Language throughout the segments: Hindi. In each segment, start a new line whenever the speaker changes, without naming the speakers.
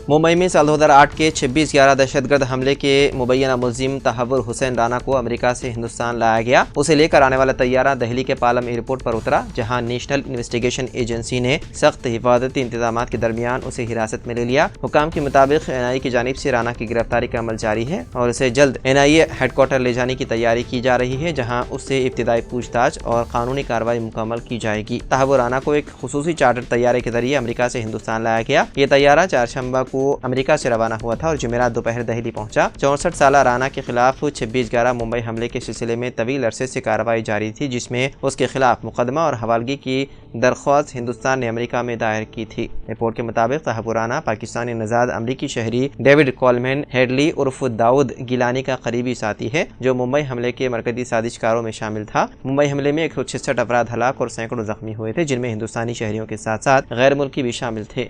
मुंबई में साल 2008 के 26/11 दहशतगर्द हमले के मुबैना मुलजिम तहव्वुर हुसैन राना को अमेरिका से हिंदुस्तान लाया गया। उसे लेकर आने वाला तैयारा दिल्ली के पालम एयरपोर्ट पर उतरा, जहां नेशनल इन्वेस्टिगेशन एजेंसी ने सख्त हिफाजती इंतजाम के दरमियान उसे हिरासत में ले लिया। हुकाम के मुताबिक NIA की जानिब से राना की गिरफ्तारी का अमल जारी है और उसे जल्द NIA हेडक्वार्टर ले जाने की तैयारी की जा रही है, जहाँ उससे इब्तिदाई पूछताछ और कानूनी कार्रवाई मुकम्मल की जाएगी। तहव्वुर राना को एक खुसूसी चार्टर तैयारे के जरिए अमेरिका से हिंदुस्तान लाया गया। ये तैयारा चारशंबा को अमेरिका से रवाना हुआ था और जुमेरात दोपहर दिल्ली पहुंचा। 64 साल राना के खिलाफ 26/11 मुंबई हमले के सिलसिले में तवील अरसे से कार्रवाई जारी थी, जिसमें उसके खिलाफ मुकदमा और हवालगी की दरख्वास्त हिंदुस्तान ने अमेरिका में दायर की थी। रिपोर्ट के मुताबिक तहव्वुर राना पाकिस्तानी नजाद अमरीकी शहरी डेविड कोलमैन हेडली उर्फ दाऊद गिलानी का करीबी साथी है, जो मुंबई हमले के मरकजी साजिशकारों में शामिल था। मुंबई हमले में 166 अफराद हलाक और सैकड़ों जख्मी हुए थे, जिनमें हिंदुस्तानी शहरियों के साथ साथ गैर मुल्की भी शामिल थे।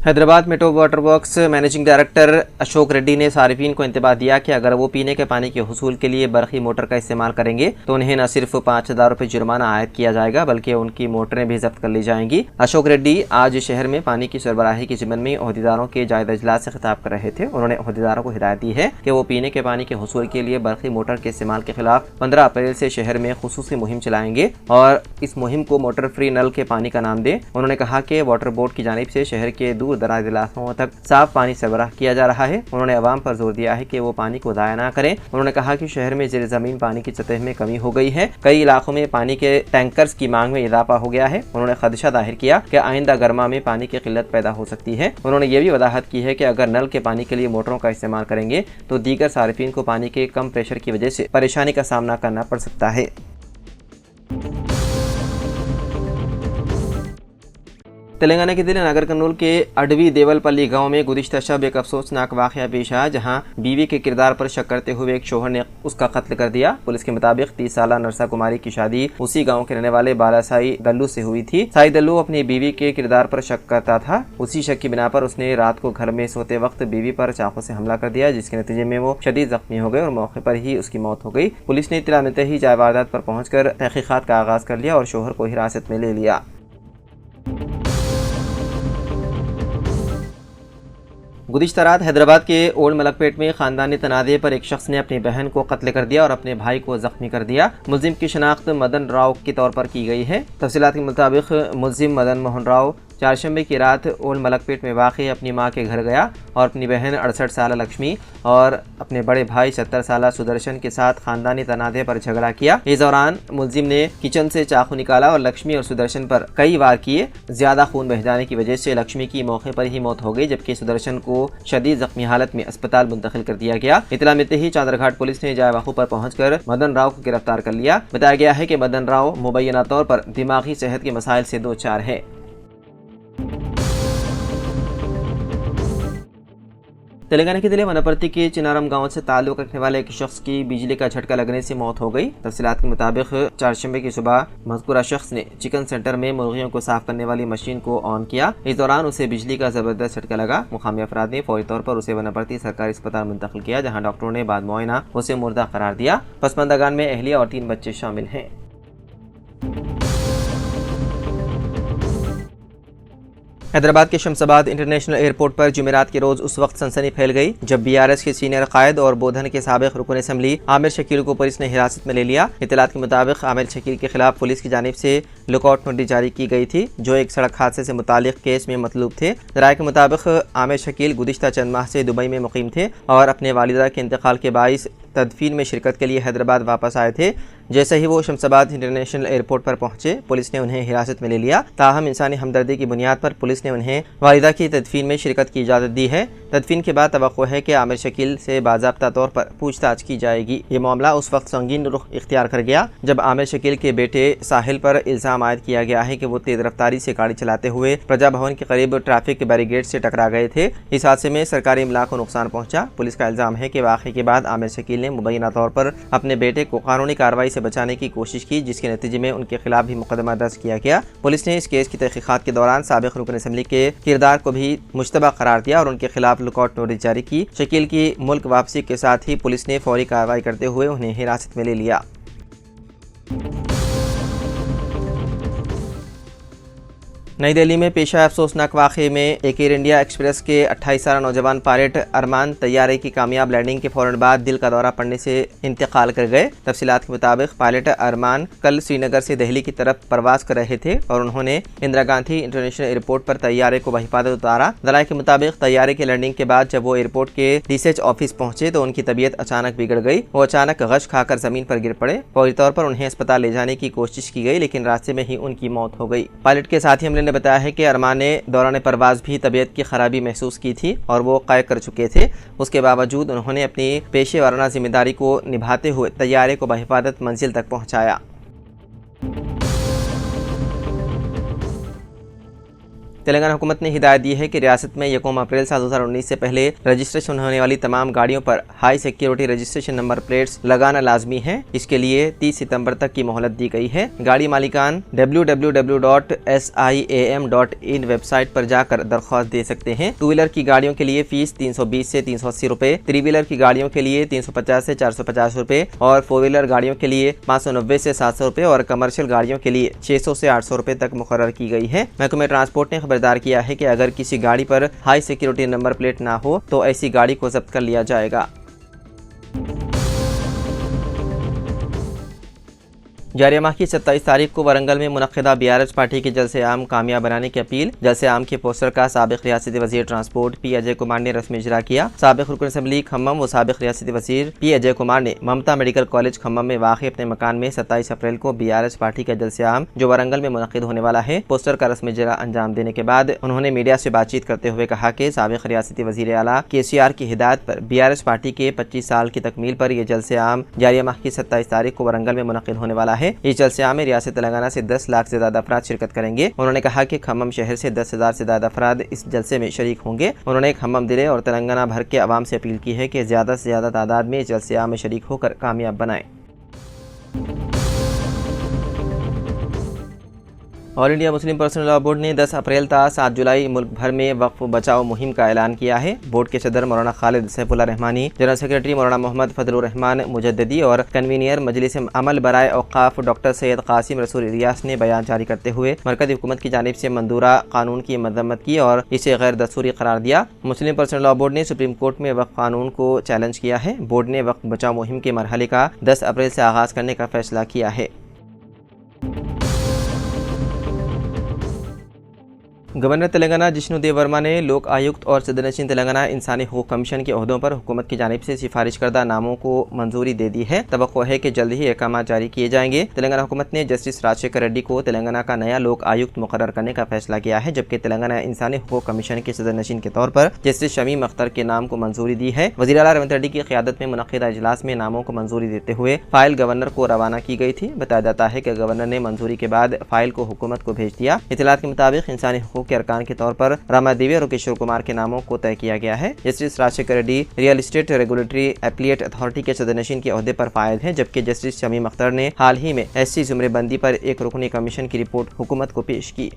Hyderabad metro water works managing director Ashok Reddy ने सार्फिन को इंतबाह दिया कि अगर वो पीने के पानी के हुसूल के लिए बरखी मोटर का इस्तेमाल करेंगे तो उन्हें न सिर्फ 5,000 रुपये जुर्माना आयद किया जाएगा, बल्कि उनकी मोटरें भी जब्त कर ली जाएंगी। अशोक रेड्डी आज शहर में पानी की सरबराही के ज़िम्मन में ओहदेदारों के जायज़ा इजलास से खिताब कर रहे थे। उन्होंने ओहदेदारों को हिदायत दी है कि वो पीने के पानी के हुसूल के लिए बरखी मोटर के इस्तेमाल के खिलाफ 15 अप्रैल से शहर में खुसूसी मुहिम चलाएंगे और इस मुहिम को मोटर फ्री नल के पानी का नाम दें। उन्होंने कहा कि वाटर बोर्ड की जानिब से शहर के दूर दराज इलाकों तक साफ पानी सरबराह किया जा रहा है। उन्होंने अवाम पर जोर दिया है कि वो पानी को ज़ाया ना करें। उन्होंने कहा कि शहर में ज़ेर ज़मीन पानी की सतह में कमी हो गई है। कई इलाकों में पानी के टैंकर्स की मांग में इजाफा हो गया है। उन्होंने खदशा जाहिर किया कि आइंदा गर्मा में पानी की किल्लत पैदा हो सकती है। उन्होंने ये भी वजाहत की है कि अगर नल के पानी के लिए मोटरों का इस्तेमाल करेंगे तो दीगर सार्फिन को पानी के कम प्रेशर की वजह से परेशानी का सामना करना पड़ सकता है। तेलंगाना के जिले नागर कर्नूल के अडवी देवलपल्ली गांव में गुज़िश्ता शब एक अफसोसनाक वाक़या पेश आया, जहां बीवी के किरदार पर शक करते हुए एक शोहर ने उसका कत्ल कर दिया। पुलिस के मुताबिक 30 साला नरसा कुमारी की शादी उसी गांव के रहने वाले बालासाई दल्लू से हुई थी। साई दल्लू अपनी बीवी के किरदार पर शक करता था। उसी शक की बिना पर उसने रात को घर में सोते वक्त बीवी पर चाकू से हमला कर दिया, जिसके नतीजे में वो शदीद जख्मी हो गए और मौके पर ही उसकी मौत हो गई। पुलिस ने इत्तला मिलते ही जाए वारदात पर पहुंचकर तहकीकात का आगाज कर लिया और शोहर को हिरासत में ले लिया। गुज़िश्ता रात हैदराबाद के ओल्ड मलकपेट में खानदानी तनाज़े पर एक शख्स ने अपनी बहन को कत्ल कर दिया और अपने भाई को जख्मी कर दिया। मुल्जिम की शनाख्त मदन राव के तौर पर की गई है। तफसीलात के मुताबिक मुल्जिम मदन मोहन राव चारशंबे की रात ओल्ड मलकपेट में वाक़ई अपनी मां के घर गया और अपनी बहन 68 साल लक्ष्मी और अपने बड़े भाई 70 साल सुदर्शन के साथ खानदानी तनाज़े पर झगड़ा किया। इस दौरान मुल्जिम ने किचन से चाकू निकाला और लक्ष्मी और सुदर्शन पर कई वार किए। ज्यादा खून बह जाने की वजह से लक्ष्मी की मौके पर ही मौत हो गई, जबकि सुदर्शन को शदीद जख्मी हालत में अस्पताल मुंतकिल कर दिया गया। इतला मिलते ही चांदरघाट पुलिस ने जाए वक़ू पर पहुंचकर मदन राव को गिरफ्तार कर लिया। बताया गया है कि मदन राव मुबैना तौर पर दिमागी सेहत के मसाइल से दो चार है। तेलंगाना के जिले वनपर्ती के चिनारम गांव से ताल्लुक रखने वाले एक शख्स की बिजली का झटका लगने से मौत हो गई। तफसीलात के मुताबिक चारशंबे की सुबह मज़कूरा शख्स ने चिकन सेंटर में मुर्गियों को साफ करने वाली मशीन को ऑन किया। इस दौरान उसे बिजली का जबरदस्त झटका लगा। मुकामी अफराद ने फौरी तौर पर उसे वनपर्ती सरकारी अस्पताल मुंतकिल किया, जहाँ डॉक्टरों ने बाद मुआयना उसे मुर्दा करार दिया। पसमंदगान में अहलिया और 3 बच्चे शामिल हैं। हैदराबाद के शमशाबाद इंटरनेशनल एयरपोर्ट पर जुमेरात के रोज उस वक्त सनसनी फैल गई जब BRS के सीनियर कायद और बोधन के साबिक रुकन असम्बली आमिर शकील को पुलिस ने हिरासत में ले लिया। इत्तलात के मुताबिक आमिर शकील के खिलाफ पुलिस की जानिब से लुकआउट नोटिस जारी की गई थी, जो एक सड़क हादसे से मुतालिक केस में मतलूब थे। राय के मुताबिक आमिर शकील गुज़िश्ता चंद माह से दुबई में मुकीम थे और अपने वालिदा के इंतकाल के बाइस तदफीन में शिरकत के लिए हैदराबाद वापस आए थे। जैसे ही वो शमशाबाद इंटरनेशनल एयरपोर्ट पर पहुंचे, पुलिस ने उन्हें हिरासत में ले लिया। ताहम इंसानी हमदर्दी की बुनियाद पर पुलिस ने उन्हें वालिदा की तदफीन में शिरकत की इजाज़त दी है। तदफीन के बाद तवक्को है कि आमिर शकील से बाज़ाब्ता तौर पर पूछताछ की जाएगी। ये मामला उस वक्त संगीन रुख इख्तियार कर गया जब आमिर शकील के बेटे साहिल पर इल्ज़ाम आयद किया गया है कि वो तेज रफ्तारी से गाड़ी चलाते हुए प्रजा भवन के करीब ट्रैफिक बैरिकेड से टकरा गए थे। इस हादसे में सरकारी इमलाक को नुकसान पहुंचा। पुलिस का इल्ज़ाम है कि वाक़े के बाद आमिर शकील ने मुबैना तौर पर अपने बेटे को कानूनी कार्रवाई से बचाने की कोशिश की, जिसके नतीजे में उनके खिलाफ भी मुकदमा दर्ज किया गया। पुलिस ने इस केस की तहकीकात के दौरान साबिक रुकन असम्बली के किरदार को भी मुश्तबा करार दिया और उनके खिलाफ लुकआउट नोटिस जारी की। शकील की मुल्क वापसी के साथ ही पुलिस ने फौरी कार्रवाई करते हुए उन्हें हिरासत में ले लिया। नई दिल्ली में पेशा अफसोसनाक वाक़े में एक एयर इंडिया एक्सप्रेस के 28 साल नौजवान पायलट अरमान तैयारे की कामयाब लैंडिंग के फ़ौरन बाद दिल का दौरा पड़ने से इंतकाल कर गए। तफसीलात के मुताबिक पायलट अरमान कल श्रीनगर से दिल्ली की तरफ परवाज कर रहे थे और उन्होंने इंदिरा गांधी इंटरनेशनल एयरपोर्ट पर तैयारे को बहिफाजत उतारा। दलाइल के मुताबिक तैयारे की लैंडिंग के बाद जब वो एयरपोर्ट के रिसर्च ऑफिस पहुंचे तो उनकी तबीयत अचानक बिगड़ गई। वो अचानक गश खाकर जमीन पर गिर पड़े। फौरी तौर पर उन्हें अस्पताल ले जाने की कोशिश की गई, लेकिन रास्ते में ही उनकी मौत हो गई। पायलट के साथी हमले ने बताया है कि अरमान ने दौरान परवाज भी तबीयत की खराबी महसूस की थी और वो क़ैद कर चुके थे। उसके बावजूद उन्होंने अपनी पेशे वाराना जिम्मेदारी को निभाते हुए तैयारे को बहिफाजत मंजिल तक पहुंचाया। तेलंगाना हुकूमत ने हिदायत दी है कि रियासत में 1 अप्रैल साल 2019 से पहले रजिस्ट्रेशन होने वाली तमाम गाड़ियों पर high security registration number plates लगाना लाजमी है। इसके लिए 30 सितंबर तक की मोहलत दी गई है। गाड़ी मालिकान www.siam.in वेबसाइट पर जाकर दरख्वास्त दे सकते हैं। 2 व्हीलर की गाड़ियों के लिए फीस 320 से 380 रुपए, 3 व्हीलर की गाड़ियों के लिए 350 से 450 रुपए और 4 व्हीलर गाड़ियों के लिए 590 से 700 रुपए और कमर्शियल गाड़ियों के लिए 600 से 800 रुपए तक मुकर्रर की गई है। महकमे ट्रांसपोर्ट ने खबरदार किया है कि अगर किसी गाड़ी पर हाई सिक्योरिटी नंबर प्लेट ना हो तो ऐसी गाड़ी को जब्त कर लिया जाएगा। जारी माह की 27 तारीख को वरंगल में मुनक्किदा BRH पार्टी के जलसे आम कामयाब बनाने की अपील। जलसे आम के पोस्टर का साबिक रियासती वजीर ट्रांसपोर्ट P अजय कुमार ने रस्मी इजरा किया। साबिक रुकन असम्बली खम्मम व साबिक रियासती वजीर P अजय कुमार ने ममता मेडिकल कॉलेज खम्मम में वाक़ अपने मकान में 27 अप्रैल को BRH पार्टी का जलसे आम जो वरंगल में मुनक्किद होने वाला है पोस्टर का रस्मी इजरा अंजाम देने के बाद उन्होंने मीडिया से बातचीत करते हुए कहा कि साबिक रियासती वजीर आला KCR की हिदायत पर BRH पार्टी के 25 साल की तकमील पर यह जलसे आम जारी माह की 27 तारीख को वरंगल में मुनक्किद होने वाला है। इस जलसे आम में रियासत तेलंगाना से 10 लाख से ज्यादा अफराद शिरकत करेंगे। उन्होंने कहा कि खम्मम शहर से 10,000 से ज्यादा अफराद इस जलसे में शरीक होंगे। उन्होंने खम्मम जिले और तेलंगाना भर के अवाम से अपील की है कि ज्यादा से ज्यादा तादाद में इस जलसे आम में शरीक होकर कामयाब बनाएं। All India Muslim personal law board ने 10 अप्रैल ता 7 जुलाई मुल्क भर में वक्फ बचाओ मुहिम का ऐलान किया है। बोर्ड के सदर मौलाना खालिद सैफुल्लाह रहमानी, जनरल सेक्रेटरी मौलाना मोहम्मद फजलुर रहमान मुजद्दिदी और कन्वीनियर मजलिस अमल बराए औकाफ डॉक्टर सैयद कासिम रसूल इलियास ने बयान जारी करते हुए मरकज़ी हुकूमत की जानिब से मंजूरा कानून की मजम्मत की और इसे गैर दस्तूरी करार दिया। मुस्लिम पर्सनल लॉ बोर्ड ने सुप्रीम कोर्ट में वक्फ कानून को चैलेंज किया है। बोर्ड ने वक्फ बचाओ मुहिम के मरहले का 10 अप्रैल से आगाज करने का फैसला किया है। गवर्नर तेलंगाना जिष्णु देव वर्मा ने लोक आयुक्त और सदरनशीन तेलंगाना इंसानी हकूक़ कमीशन के ओहदों पर हुकूमत की जानिब से सिफारिश करदा नामों को मंजूरी दे दी है। तवक्को है कि जल्द ही अहकाम जारी किए जाएंगे। तेलंगाना हुकूमत ने जस्टिस राजशेखर रेड्डी को तेलंगाना का नया लोक आयुक्त मुकर्रर करने का फैसला किया है, जबकि तेलंगाना इंसानी हकूक़ कमीशन के सदरनशीन के तौर पर जस्टिस शमीम अख्तर के नाम को मंजूरी दी है। वज़ीर आला रेवंत रेड्डी की क़यादत में मुनक़्क़िदा इजलास में नामों को मंजूरी देते हुए फाइल गवर्नर को रवाना की गई थी। बताया जाता है कि गवर्नर ने मंजूरी के बाद फाइल को हुकूमत को भेज दिया। इत्तलात के मुताबिक इंसानी हकूक़ के अरकान के तौर पर रामा देवी और किशोर कुमार के नामों को तय किया गया है। Justice Rajasekhar Reddy real estate regulatory appellate authority के सदरनशीन के ओहदे पर फायद हैं, जबकि जस्टिस शमीम अख्तर ने हाल ही में SC जुमरेबंदी पर एक रुकनी कमीशन की रिपोर्ट हुकूमत को पेश की।